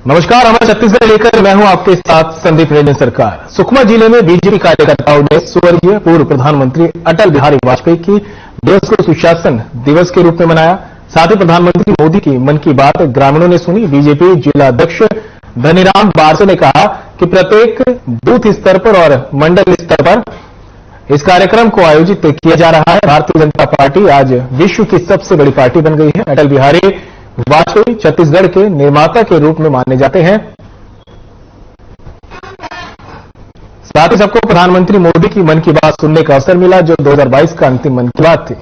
नमस्कार, हमारे छत्तीसगढ़ लेकर मैं हूं आपके साथ संदीप रेंजन सरकार। सुकमा जिले में बीजेपी कार्यकर्ताओं ने स्वर्गीय पूर्व प्रधानमंत्री अटल बिहारी वाजपेयी की दिवस को सुशासन दिवस के रूप में मनाया। साथ ही प्रधानमंत्री मोदी की मन की बात ग्रामीणों ने सुनी। बीजेपी जिला अध्यक्ष धनीराम बारसे ने कहा कि प्रत्येक बूथ स्तर पर और मंडल स्तर पर इस कार्यक्रम को आयोजित किया जा रहा है। भारतीय जनता पार्टी आज विश्व की सबसे बड़ी पार्टी बन गई है। अटल बिहारी वाजपेयी छत्तीसगढ़ के निर्माता के रूप में माने जाते हैं। साथ ही सबको प्रधानमंत्री मोदी की मन की बात सुनने का अवसर मिला, जो 2022 का अंतिम मन की बात थी।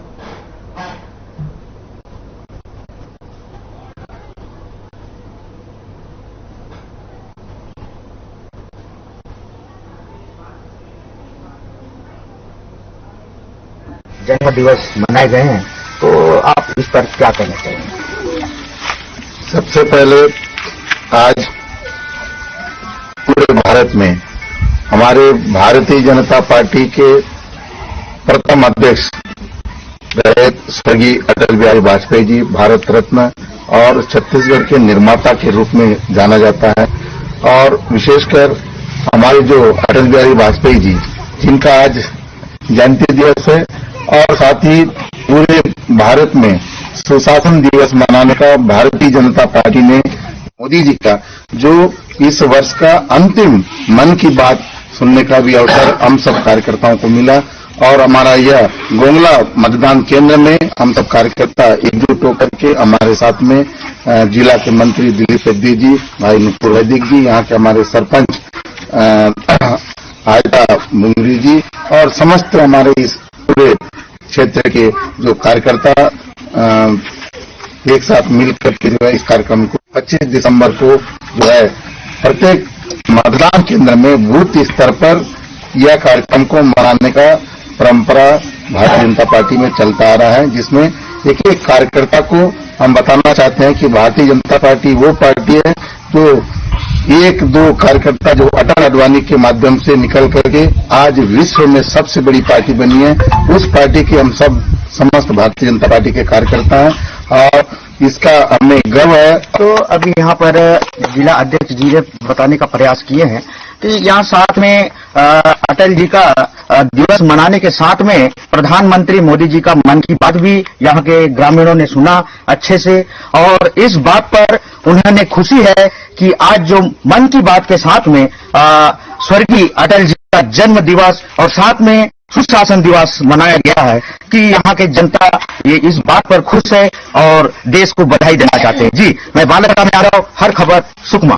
जन्म दिवस मनाए गए हैं, तो आप इस पर क्या कहना चाहेंगे? सबसे पहले आज पूरे भारत में हमारे भारतीय जनता पार्टी के प्रथम अध्यक्ष रहे स्वर्गीय अटल बिहारी वाजपेयी जी भारत रत्न और छत्तीसगढ़ के निर्माता के रूप में जाना जाता है। और विशेषकर हमारे जो अटल बिहारी वाजपेयी जी, जिनका आज जयंती दिवस है, और साथ ही पूरे भारत में सुशासन दिवस मनाने का भारतीय जनता पार्टी ने मोदी जी का जो इस वर्ष का अंतिम मन की बात सुनने का भी अवसर हम सब कार्यकर्ताओं को मिला। और हमारा यह गोंगला मतदान केंद्र में हम सब कार्यकर्ता एकजुट होकर के हमारे साथ में जिला के मंत्री दिलीप रेड्डी जी, भाई नुपुर वैदिक जी, यहाँ के हमारे सरपंच आयता मुंगरी जी और समस्त हमारे इस पूरे क्षेत्र के जो कार्यकर्ता एक साथ मिलकर के जो है इस कार्यक्रम को 25 दिसंबर को जो है प्रत्येक मतदान केंद्र में बूथ स्तर पर यह कार्यक्रम को मनाने का परंपरा भारतीय जनता पार्टी में चलता आ रहा है, जिसमें एक एक कार्यकर्ता को हम बताना चाहते हैं कि भारतीय जनता पार्टी वो पार्टी है जो एक दो कार्यकर्ता जो अटल अडवाणी के माध्यम से निकल करके आज विश्व में सबसे बड़ी पार्टी बनी है, उस पार्टी के हम सब समस्त भारतीय जनता पार्टी के कार्यकर्ता हैं और इसका हमें गर्व है। तो अभी यहाँ पर जिला अध्यक्ष जी ने बताने का प्रयास किए हैं कि यहाँ साथ में अटल जी का दिवस मनाने के साथ में प्रधानमंत्री मोदी जी का मन की बात भी यहाँ के ग्रामीणों ने सुना अच्छे से, और इस बात पर उन्हें खुशी है कि आज जो मन की बात के साथ में स्वर्गीय अटल जी का जन्म दिवस और साथ में सुशासन दिवस मनाया गया है कि यहाँ के जनता ये इस बात पर खुश है और देश को बधाई देना चाहते हैं। जी, मैं बालका में आ रहा हूँ, हर खबर सुकमा।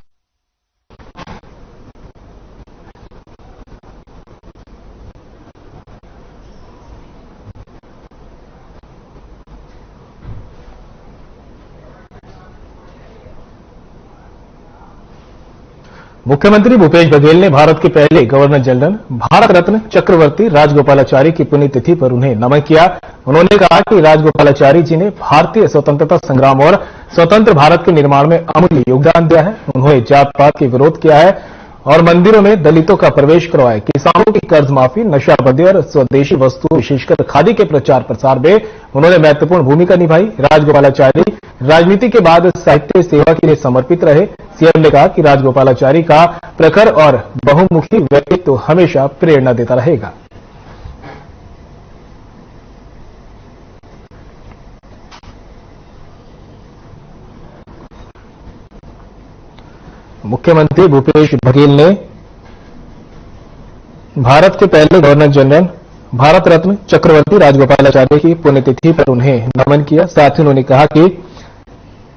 मुख्यमंत्री भूपेश बघेल ने भारत के पहले गवर्नर जनरल भारत रत्न चक्रवर्ती राजगोपालाचारी की पुण्यतिथि पर उन्हें नमन किया। उन्होंने कहा कि राजगोपालाचारी जी ने भारतीय स्वतंत्रता संग्राम और स्वतंत्र भारत के निर्माण में अमूल्य योगदान दिया है। उन्होंने जात पात के विरोध किया है और मंदिरों में दलितों का प्रवेश करवाया। किसानों की कर्ज माफी, नशाबंदी और स्वदेशी वस्तुओं विशेषकर खादी के प्रचार प्रसार में उन्होंने महत्वपूर्ण भूमिका निभाई। राजगोपालाचारी राजनीति के बाद साहित्य सेवा के लिए समर्पित रहे। सीएम ने कहा कि राजगोपालाचारी का प्रखर और बहुमुखी व्यक्तित्व हमेशा प्रेरणा देता रहेगा। मुख्यमंत्री भूपेश बघेल ने भारत के पहले गवर्नर जनरल भारत रत्न चक्रवर्ती राजगोपालाचारी की पुण्यतिथि पर उन्हें नमन किया। साथ ही उन्होंने कहा कि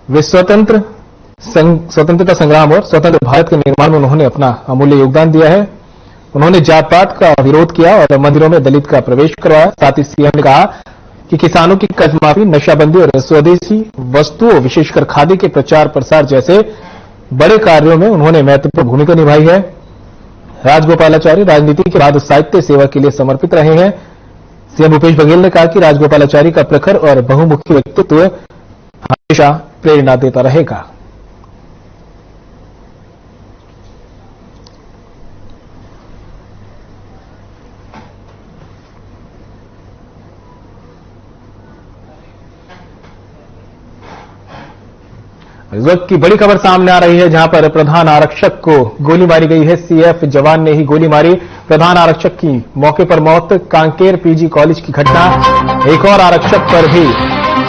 वे स्वतंत्रता संग्राम और स्वतंत्र भारत के निर्माण में उन्होंने अपना अमूल्य योगदान दिया है। उन्होंने जात पात का विरोध किया और मंदिरों में दलित का प्रवेश करवाया। साथ ही सीएम ने कहा कि किसानों की कर्ज माफी, नशाबंदी और स्वदेशी वस्तुओं विशेषकर खादी के प्रचार प्रसार जैसे बड़े कार्यों में उन्होंने महत्वपूर्ण भूमिका निभाई है। राजगोपालाचारी राजनीति के बाद साहित्य सेवा के लिए समर्पित रहे हैं। सीएम भूपेश बघेल ने कहा कि राजगोपालाचारी का प्रखर और बहुमुखी व्यक्तित्व हमेशा प्रेरणा देता रहेगा। इस वक्त की बड़ी खबर सामने आ रही है, जहां पर प्रधान आरक्षक को गोली मारी गई है। सीएफ जवान ने ही गोली मारी। प्रधान आरक्षक की मौके पर मौत। कांकेर पीजी कॉलेज की घटना। एक और आरक्षक पर भी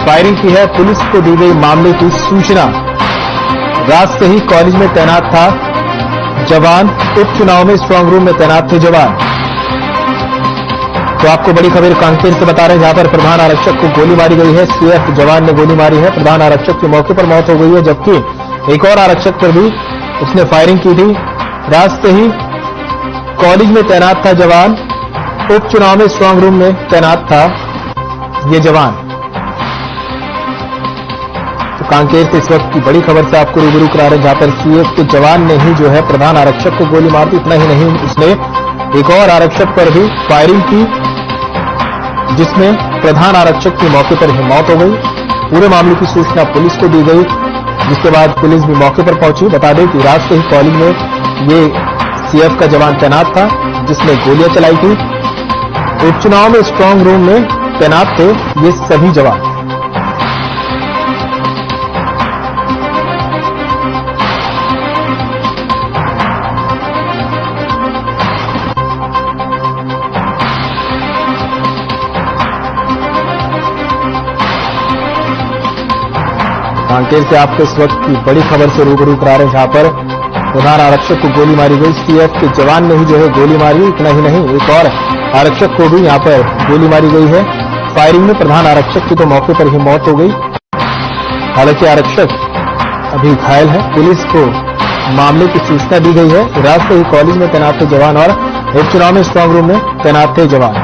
फायरिंग की है। पुलिस को दी गई मामले की सूचना। रात से ही कॉलेज में तैनात था जवान। उपचुनाव में स्ट्रांग रूम में तैनात थे जवान। तो आपको बड़ी खबर कांकेर से बता रहे हैं, जहां पर प्रधान आरक्षक को गोली मारी गई है। सीएफ जवान ने गोली मारी है। प्रधान आरक्षक की मौके पर मौत हो गई है, जबकि एक और आरक्षक पर भी उसने फायरिंग की थी। रात से ही कॉलेज में तैनात था जवान। उपचुनाव में स्ट्रांग रूम में तैनात था ये जवान। तो कांकेर से इस वक्त की बड़ी खबर से आपको रूबरू करा रहे हैं, जहां पर सीएफ के जवान ने ही जो है प्रधान आरक्षक को गोली मार दी। इतना ही नहीं, उसने एक और आरक्षक पर भी फायरिंग की, जिसमें प्रधान आरक्षक की मौके पर ही मौत हो गई। पूरे मामले की सूचना पुलिस को दी गई, जिसके बाद पुलिस भी मौके पर पहुंची। बता दें कि रात से ही कॉलेज में ये सीएफ का जवान तैनात था, जिसने गोलियां चलाई थी। उपचुनाव में स्ट्रांग रूम में तैनात थे ये सभी जवान। कांकेर से आपको इस वक्त की बड़ी खबर से रूबरू करा रहे हैं, जहां पर प्रधान आरक्षक को गोली मारी गई। सीएफ के जवान ने ही जो है गोली मारी। इतना ही नहीं, एक और आरक्षक को भी यहां पर गोली मारी गई है। फायरिंग में प्रधान आरक्षक की तो मौके पर ही मौत हो गई। हालांकि आरक्षक अभी घायल है। पुलिस को मामले की सूचना दी गई है। रात से ही कॉलेज में तैनात थे जवान और उपचुनाव में स्ट्रांग रूम में तैनात थे जवान।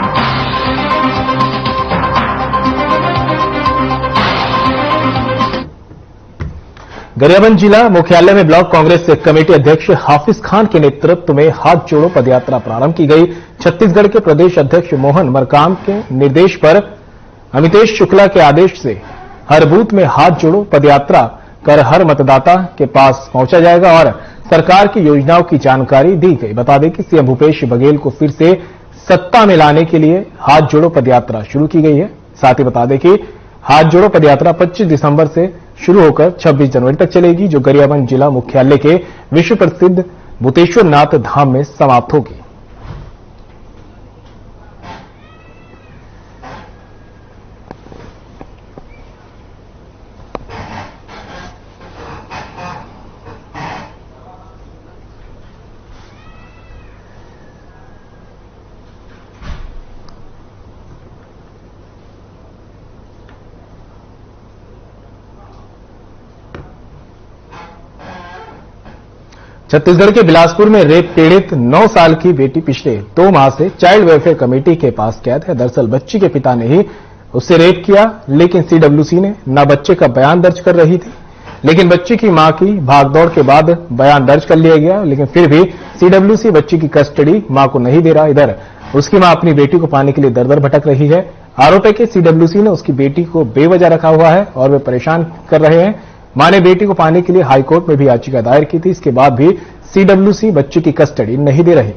गरियाबंद जिला मुख्यालय में ब्लॉक कांग्रेस कमेटी अध्यक्ष हाफिज खान के नेतृत्व में हाथ जोड़ो पदयात्रा प्रारंभ की गई। छत्तीसगढ़ के प्रदेश अध्यक्ष मोहन मरकाम के निर्देश पर अमितेश शुक्ला के आदेश से हर बूथ में हाथ जोड़ो पदयात्रा कर हर मतदाता के पास पहुंचा जाएगा और सरकार की योजनाओं की जानकारी दी गई। बता दें कि सीएम भूपेश बघेल को फिर से सत्ता में लाने के लिए हाथ जोड़ो पदयात्रा शुरू की गई है। साथ ही बता दें कि हाथ जोड़ो पदयात्रा 25 दिसंबर से शुरू होकर 26 जनवरी तक चलेगी, जो गरियाबंद जिला मुख्यालय के विश्व प्रसिद्ध भूतेश्वर नाथ धाम में समाप्त होगी। छत्तीसगढ़ के बिलासपुर में रेप पीड़ित 9 साल की बेटी पिछले 2 माह से चाइल्ड वेलफेयर कमेटी के पास कैद है। दरअसल बच्ची के पिता ने ही उससे रेप किया, लेकिन सीडब्ल्यूसी ने ना बच्चे का बयान दर्ज कर रही थी। लेकिन बच्ची की मां की भागदौड़ के बाद बयान दर्ज कर लिया गया, लेकिन फिर भी सीडब्ल्यूसी बच्ची की कस्टडी मां को नहीं दे रहा। इधर उसकी मां अपनी बेटी को पाने के लिए दर-दर भटक रही है। आरोप है कि सीडब्ल्यूसी ने उसकी बेटी को बेवजह रखा हुआ है और वे परेशान कर रहे हैं। मां ने बेटी को पाने के लिए हाईकोर्ट में भी याचिका दायर की थी। इसके बाद भी सीडब्ल्यूसी बच्ची की कस्टडी नहीं दे रही।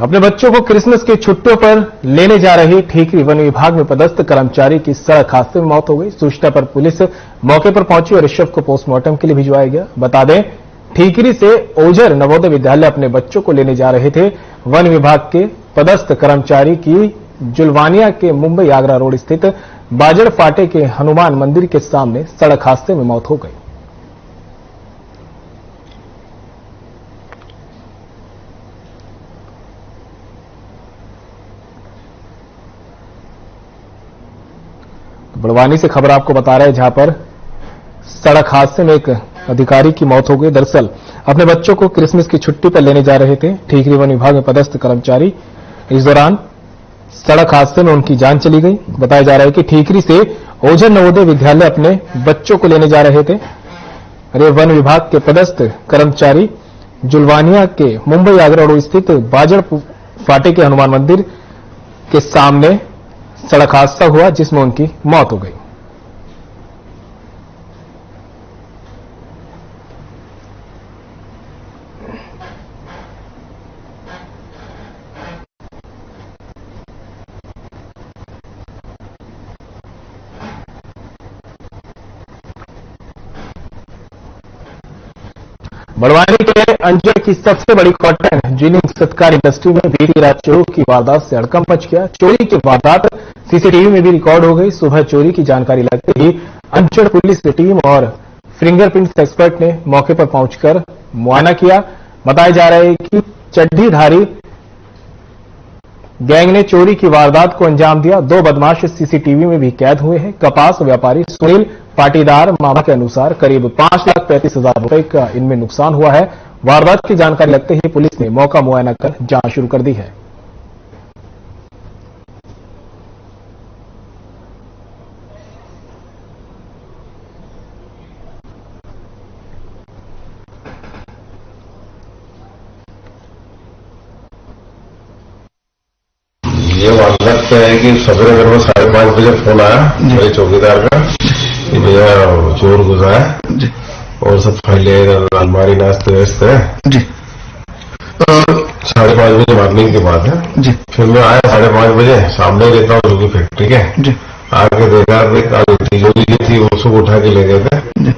अपने बच्चों को क्रिसमस की छुट्टियों पर लेने जा रही ठीकरी वन विभाग में पदस्थ कर्मचारी की सड़क हादसे में मौत हो गई। सूचना पर पुलिस मौके पर पहुंची और शव को पोस्टमार्टम के लिए भिजवाया गया। बता दें, ठीकरी से ओझर नवोदय विद्यालय अपने बच्चों को लेने जा रहे थे। वन विभाग के पदस्थ कर्मचारी की जुलवानिया के मुंबई आगरा रोड स्थित बाजड़ फाटे के हनुमान मंदिर के सामने सड़क हादसे में मौत हो गई। बड़वानी से खबर आपको बता रहे हैं, जहां पर सड़क हादसे में एक अधिकारी की मौत हो गई। दरअसल अपने बच्चों को क्रिसमस की छुट्टी पर लेने जा रहे थे ठीकरी वन विभाग में पदस्थ कर्मचारी। इस दौरान सड़क हादसे में उनकी जान चली गई। बताया जा रहा है कि ठीकरी से ओझर नवोदय विद्यालय अपने बच्चों को लेने जा रहे थे। अरे वन विभाग के पदस्थ कर्मचारी जुलवानिया के मुंबई आगरा रोड स्थित बाजड़ फाटे के हनुमान मंदिर के सामने सड़क हादसा हुआ, जिसमें उनकी मौत हो गई। बड़वानी के अंचल की सबसे बड़ी कॉटन जिनिंग सत्कार इंडस्ट्री में बीती रात चोरों की वारदात से हड़कंप मच गया। चोरी की वारदात सीसीटीवी में भी रिकॉर्ड हो गई। सुबह चोरी की जानकारी लगते ही अंचल पुलिस की टीम और फिंगरप्रिंट एक्सपर्ट ने मौके पर पहुंचकर मुआयना किया। बताया जा रहा है कि चड्ढीधारी गैंग ने चोरी की वारदात को अंजाम दिया। 2 बदमाश सीसीटीवी में भी कैद हुए हैं। कपास व्यापारी सुनील पाटीदार मामा के अनुसार करीब 5,35,000 रुपए का इनमें नुकसान हुआ है। वारदात की जानकारी लगते ही पुलिस ने मौका मुआयना कर जांच शुरू कर दी है। ये वारदात क्या है कि सवेरे मेरे को 5:30 बजे फोन आया मेरे चौकीदार का कि भैया चोर घुसा है और सब फाइलें अलमारी नाश्ते व्यस्त है जी। 5:30 बजे मॉर्निंग की बात है जी। फिर मैं आया 5:30 बजे, सामने ही रहता हूँ जोगी फैक्ट्री के जी। आके देखा जोगी जो थी वो सब उठा के ले गए थे जी।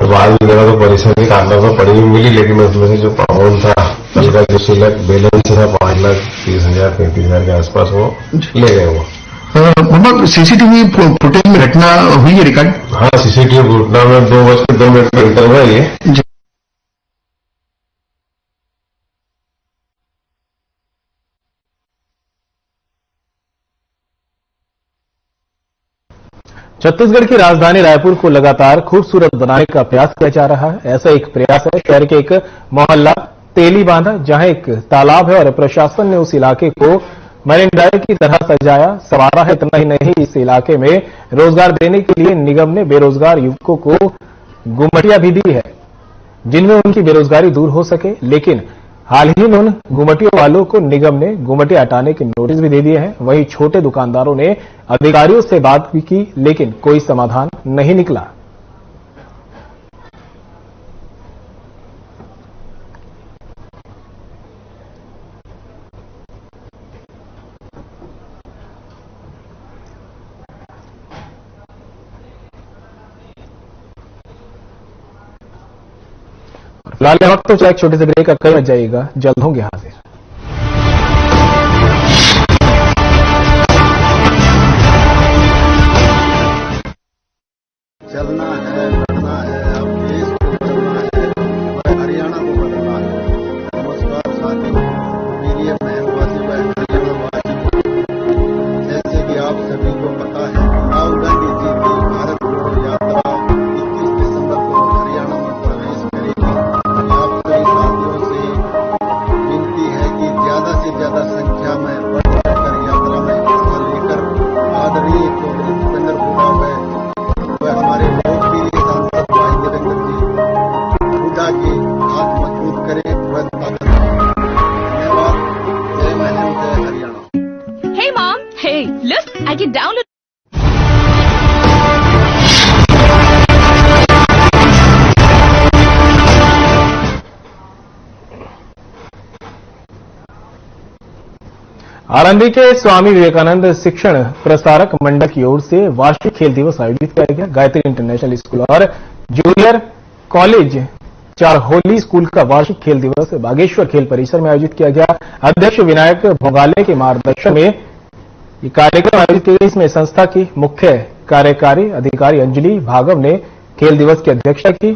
बाद में देखा तो परिसर की काटना तो पड़ी हुई मिली, लेकिन उसमें से जो पाउंड था कल का जो सिलक बैलेंस था 5,30,000 35,000 के आसपास वो ले गए वो। मतलब सीसीटीवी फुटेज में घटना हुई है रिकॉर्ड? हाँ, सीसीटीवी घटना में 2:02 का इंटर हुआ ये। छत्तीसगढ़ की राजधानी रायपुर को लगातार खूबसूरत बनाने का प्रयास किया जा रहा है। ऐसा एक प्रयास है शहर के एक मोहल्ला तेली बांधा, जहां एक तालाब है और प्रशासन ने उस इलाके को मरीन ड्राइव की तरह सजाया संवारा है। इतना ही नहीं, इस इलाके में रोजगार देने के लिए निगम ने बेरोजगार युवकों को गुमटियां भी दी है, जिनमें उनकी बेरोजगारी दूर हो सके। लेकिन हाल ही में उन गुमटियों वालों को निगम ने गुमटियां हटाने के नोटिस भी दे दिए हैं। वहीं छोटे दुकानदारों ने अधिकारियों से बात भी की, लेकिन कोई समाधान नहीं निकला। फिलहाल वक्त तो चाहे एक छोटे से ब्रेक का कर जाएगा, जल्द होंगे हाजिर। चलना है, बढ़ना है, अब देश को बदलना है और हरियाणा को बदलना है। नमस्कार साथियों, मेरी बहनवासी व हरियाणावासी, जैसे कि आप सभी को पता है, राहुल गांधी जी की भारत जोड़ो यात्रा 21 दिसंबर को हरियाणा में प्रवेश करेगी। आप सभी साथियों से विनती है कि ज्यादा से ज्यादा संख्या में बढ़ कर यात्रा में हिस्सा लेकर आदरणीय चौधरी भूपेंद्र हुड्डा व हमारे लोकप्रिय सांसद भाई नरेंद्र जी हुड्डा की हाथ मजबूत करें व ताकत दें। धन्यवाद। जय हिंद, जय Haryana. Hey mom, hey, look, I can download आरंभी के स्वामी विवेकानंद शिक्षण प्रसारक मंडल की ओर से वार्षिक खेल दिवस आयोजित किया गया। गायत्री इंटरनेशनल स्कूल और जूनियर कॉलेज चारहोली स्कूल का वार्षिक खेल दिवस बागेश्वर खेल परिसर में आयोजित किया गया। अध्यक्ष विनायक भोगाले के मार्गदर्शन में ये कार्यक्रम आयोजित किया गया। इसमें संस्था की मुख्य कार्यकारी अधिकारी अंजलि भागव ने खेल दिवस की अध्यक्षता की।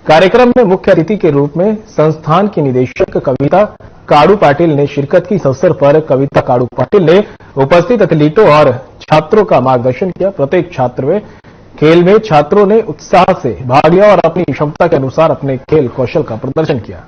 कार्यक्रम में मुख्य अतिथि के रूप में संस्थान की निदेशक कविता काड़ू पाटिल ने शिरकत की। इस अवसर पर कविता काड़ू पाटिल ने उपस्थित एथलीटों और छात्रों का मार्गदर्शन किया। प्रत्येक छात्र में खेल में छात्रों ने उत्साह से भाग लिया और अपनी क्षमता के अनुसार अपने खेल कौशल का प्रदर्शन किया।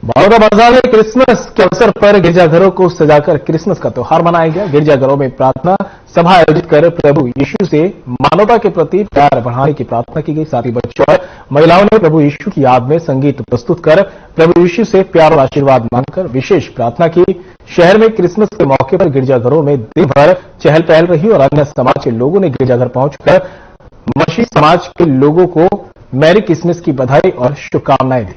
बड़ौदा बाजार में क्रिसमस के अवसर पर गिरजाघरों को सजाकर क्रिसमस का त्योहार मनाया गया। गिरजाघरों में प्रार्थना सभा आयोजित कर प्रभु यीशु से मानवता के प्रति प्यार बढ़ाने की प्रार्थना की गई। साथ ही बच्चों और महिलाओं ने प्रभु यीशु की याद में संगीत प्रस्तुत कर प्रभु यीशु से प्यार और आशीर्वाद मांगकर विशेष प्रार्थना की। शहर में क्रिसमस के मौके पर गिरजाघरों में दिन भर चहल पहल रही और अन्य समाज के लोगों ने गिरजाघर पहुंचकर मसीही समाज के लोगों को मैरी क्रिसमस की बधाई और शुभकामनाएं दी।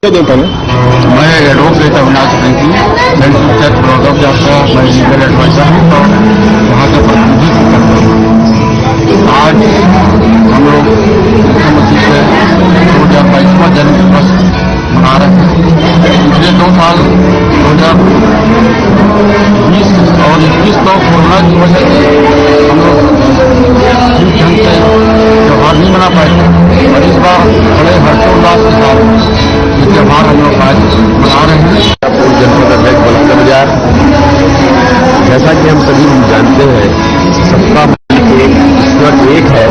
मैं advocate Avinash Reddy medical church Baroda का मैं लीगल एडवाइजर हूँ और वहाँ का प्रतिनिधित्व करता हूँ। आज हम लोग यीशु मसीह के 2022वां जन्म दिवस मना रहे हैं। पिछले 2 साल 2020 और 21 को कोरोना की वजह से हम लोग ठीक ढंग से त्योहार नहीं मना पाए और इस बार बड़े हर्षोल्लास के साथ ये त्योहार हम लोग आज मना रहे हैं। जनपद अध्यक्ष बलौदा बाजार, जैसा कि हम सभी जानते हैं, सबका ईश्वर एक है।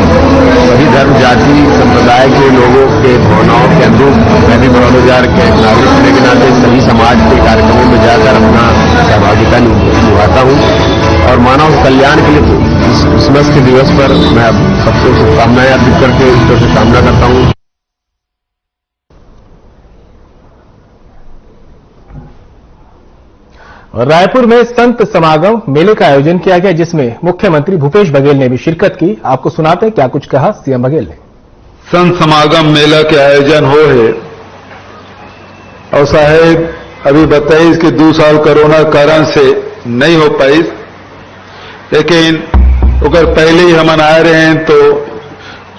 सभी धर्म जाति संप्रदाय के लोगों के भावनाओं के अनुरूप मैं भी बड़ौदा बाजार के नागरिक होने के नाते सभी समाज के कार्यक्रमों में जाकर अपना सहभागिता निभाता हूँ और मानव कल्याण के लिए इस क्रिसमस के दिवस पर मैं सबको शुभकामनाएं अर्पित करके ईश्वर से कामना करता हूँ। और रायपुर में संत समागम मेले का आयोजन किया गया, जिसमें मुख्यमंत्री भूपेश बघेल ने भी शिरकत की। आपको सुनाते हैं क्या कुछ कहा सीएम बघेल ने। संत समागम मेला के आयोजन हो है और साहेब अभी बताइए कि 2 साल कोरोना कारण से नहीं हो पाई, लेकिन अगर पहले ही हम आए रहे हैं तो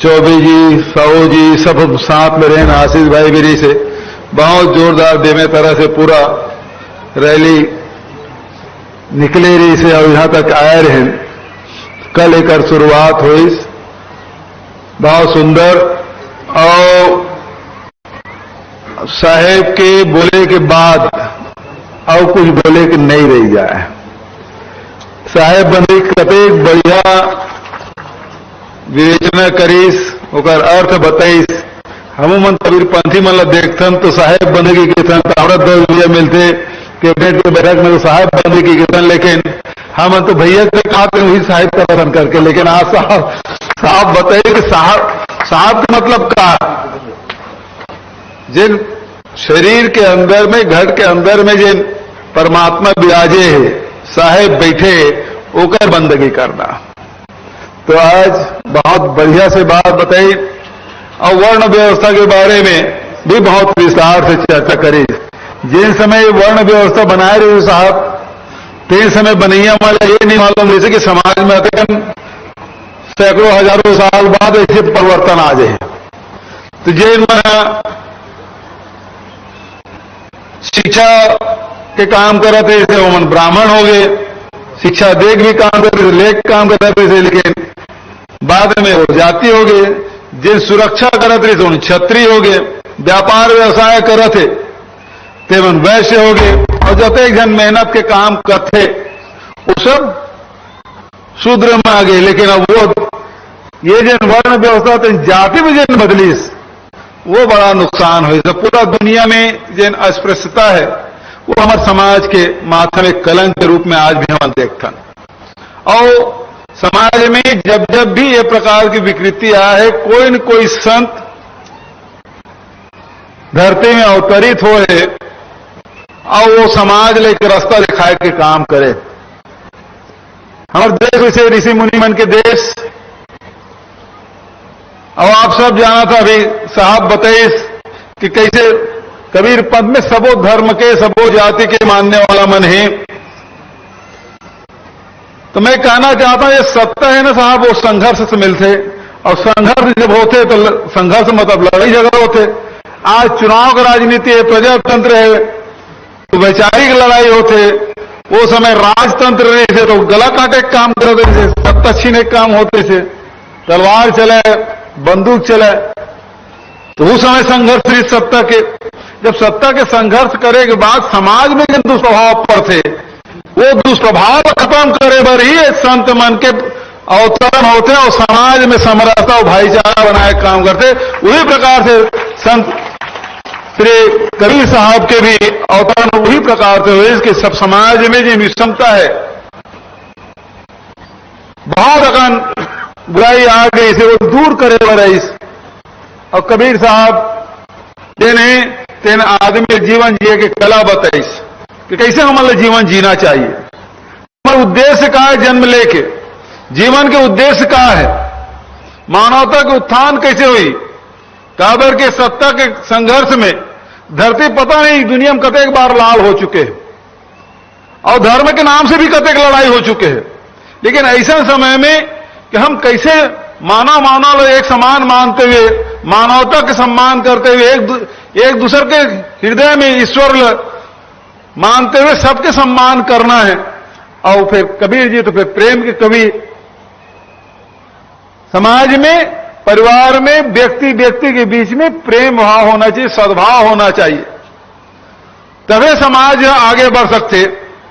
चौबे जी साहू जी सब साथ में रहे, आशीष भाई गिरी से बहुत जोरदार देवे तरह से पूरा रैली निकले रही से और यहां तक आए रहे। कल एक शुरुआत हुई बहुत सुंदर और साहेब के बोले के बाद और कुछ बोले कि नहीं रह जाए। साहेब बंदी कतेक बढ़िया विवेचना करीस ओकर अर्थ बताइस। हम मन कबीरपंथी मन देखथन तो साहेब बंदगी के सन तावड़त 10 रुपया मिलते कैबिनेट के बैठक में तो साहब बंदी की कीर्तन, लेकिन हम तो भैया से कहा वही साहिब का कथन करके, लेकिन आज साहब बताइए कि साहब का मतलब क्या। जिन शरीर के अंदर में घट के अंदर में जिन परमात्मा विराजे है, साहेब बैठे ओकर बंदगी करना। तो आज बहुत बढ़िया से बात बताई और वर्ण व्यवस्था के बारे में भी बहुत विस्तार से चर्चा करी। जिन समय वर्ण व्यवस्था बनाए रहे साहब, तीन समय बनैया वाला ये नहीं मालूम जैसे कि समाज में सैकड़ों हजारों साल बाद ऐसे परिवर्तन आ जाए। तो जिन शिक्षा के काम कर रहे थे वो मन ब्राह्मण हो गए, शिक्षा देख भी काम कर रहे थे, लेख काम कर रहे थे, लेकिन बाद में वो जाति हो गए। जिन सुरक्षा करते थे उन क्षत्रिय हो गए, व्यापार व्यवसाय करते ते मन वैश्य हो गए, और जते जन मेहनत के काम करते वो सब शूद्र में आ गए। लेकिन अब वो ये जिन वर्ण व्यवस्था तो जाति में जिन बदलीस वो बड़ा नुकसान हो। पूरा दुनिया में जिन अस्पृश्यता है वो हमारे समाज के माथा में कलंक के रूप में आज भी हम देखते हैं। और समाज में जब जब भी ये प्रकार की विकृति आया है, कोई न कोई संत धरती में अवतरित हो है और वो समाज लेकर रास्ता दिखाए के काम करे। हमारे देश वैसे ऋषि मुनि मन के देश, और आप सब जाना था अभी साहब बताइस कि कैसे कबीर पद में सबो धर्म के सबो जाति के मानने वाला मन है। तो मैं कहना चाहता हूं ये सत्ता है ना साहब, वो संघर्ष से मिलते, और संघर्ष जब होते तो संघर्ष मतलब लड़ाई झगड़ा होते। आज चुनाव का राजनीति है, प्रजातंत्र है, तो वैचारिक लड़ाई होते। वो समय राजतंत्र रहे थे तो गला काटे काम करते थे, सत्ता छीने काम होते थे, तलवार चले बंदूक चले। तो उस समय संघर्ष थी सत्ता के। जब सत्ता के संघर्ष करे के बाद समाज में जब दुष्प्रभाव पड़ते वो दुष्प्रभाव खत्म करे बर ही संत मन के अवतरण होते हैं और समाज में समरसता और भाईचारा बनाए काम करते। उसी प्रकार से संत श्री कबीर साहब के भी अवतरण उसी प्रकार से हुए कि सब समाज में जो विषमता है, बहुत अगन बुराई आ गई इसे वो दूर करे बर इस। और कबीर साहब तेन आदमी जीवन जिए के कला बताइस कि कैसे हमारे जीवन जीना चाहिए, हमारा उद्देश्य का है, जन्म लेके जीवन के उद्देश्य का है, मानवता के उत्थान कैसे हुई, काबर के सत्ता के संघर्ष में धरती पता नहीं दुनिया में कतेक बार लाल हो चुके हैं और धर्म के नाम से भी कतेक लड़ाई हो चुके हैं। लेकिन ऐसे समय में कि हम कैसे मानव एक समान मानते हुए, मानवता के सम्मान करते हुए, एक दूसरे के हृदय में ईश्वर मानते हुए सबके सम्मान करना है। और फिर कबीर जी तो फिर प्रेम के कवि, समाज में, परिवार में, व्यक्ति के बीच में प्रेम भाव होना चाहिए, सद्भाव होना चाहिए, तभी समाज आगे बढ़ सकते।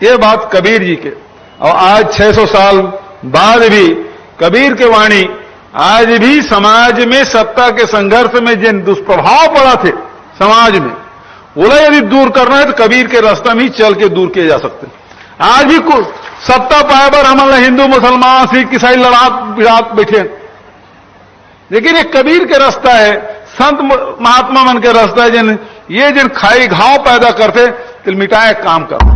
ये बात कबीर जी के। और आज 600 साल बाद भी कबीर के वाणी आज भी समाज में सत्ता के संघर्ष में जिन दुष्प्रभाव पड़ा थे समाज में, बोला यदि दूर करना है तो कबीर के रास्ते में ही चल के दूर किए जा सकते। आज भी सत्ता पाए पर हमारे हिंदू मुसलमान सिख ईसाई लड़ात बैठे, लेकिन ये कबीर के रास्ता है, संत महात्मा मन के रास्ता है, जिन खाई घाव पैदा करते तिल मिटाए काम कर।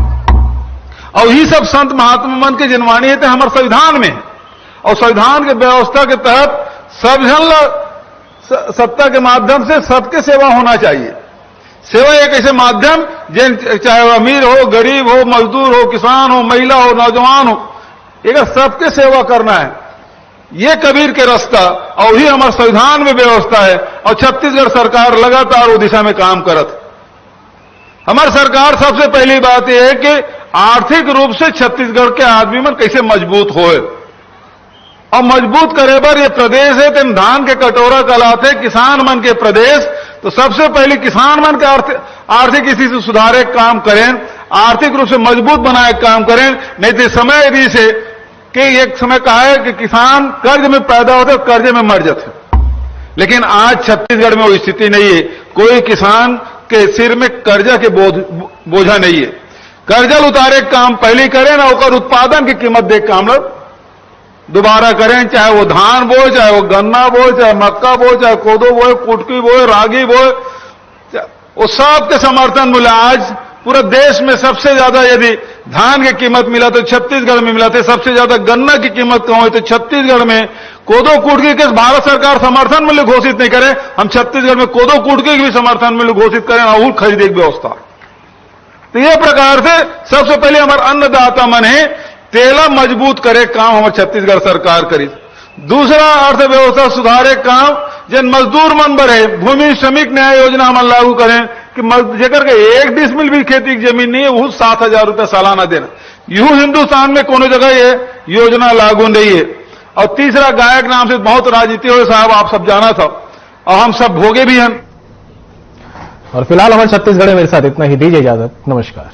और यही सब संत महात्मा मन के जिनवाणी है हमारे संविधान में है। और संविधान के व्यवस्था के तहत सब जन सत्ता के माध्यम से सबके सेवा होना चाहिए। सेवा एक ऐसे माध्यम जिन चाहे अमीर हो, गरीब हो, मजदूर हो, किसान हो, महिला हो, नौजवान हो, एक सबके सेवा करना है, ये कबीर के रास्ता और ही हमारे संविधान में व्यवस्था है। और छत्तीसगढ़ सरकार लगातार वो दिशा में काम करत। हमारी सरकार सबसे पहली बात यह है कि आर्थिक रूप से छत्तीसगढ़ के आदमी मन कैसे मजबूत होए और मजबूत करे बर ये प्रदेश है तेन धान के कटोरा कहलाते, किसान मन के प्रदेश। तो सबसे पहले किसान मन के आर्थिक स्थिति से सुधारे काम करें, आर्थिक रूप से मजबूत बनाए काम करें। नहीं तो समय यदि से कि एक समय कहा है कि किसान कर्ज में पैदा होते कर्ज में मर जाते, लेकिन आज छत्तीसगढ़ में वो स्थिति नहीं है। कोई किसान के सिर में कर्जा के बोझा नहीं है। कर्जा उतारे काम पहले करें ना, और उत्पादन की कीमत देख काम दोबारा करें, चाहे वो धान बोए, चाहे वो गन्ना बोए, चाहे मक्का बोए, चाहे कोदो बोए, कुटकी बोए, रागी बोए, वो सबके समर्थन मिला। आज पूरे देश में सबसे ज्यादा यदि धान की कीमत मिला तो छत्तीसगढ़ में मिला था, सबसे ज्यादा गन्ना की कीमत कम हुई तो छत्तीसगढ़ में। कोदो कुटकी के भारत सरकार समर्थन मूल्य घोषित नहीं करे, हम छत्तीसगढ़ में कोदो कुटकी की भी समर्थन मूल्य घोषित करें और खरीदे की व्यवस्था। तो ये प्रकार से सबसे पहले हमारे अन्नदाता मन है तेला मजबूत करे काम हमारे छत्तीसगढ़ सरकार करी। दूसरा अर्थव्यवस्था सुधारे काम जिन मजदूर मन बढ़े, भूमि श्रमिक न्याय योजना हम लागू करें कि जेकर के 1 डिसमिल भी खेती की जमीन नहीं है वो 7,000 रुपया सालाना देना। यूं हिंदुस्तान में कोनो जगह ये योजना लागू नहीं है। और तीसरा गायक नाम से बहुत राजनीति हो साहब, आप सब जाना था और हम सब भोगे भी हैं। और फिलहाल हमारे छत्तीसगढ़ में मेरे साथ इतना ही, दीजिए इजाजत, नमस्कार।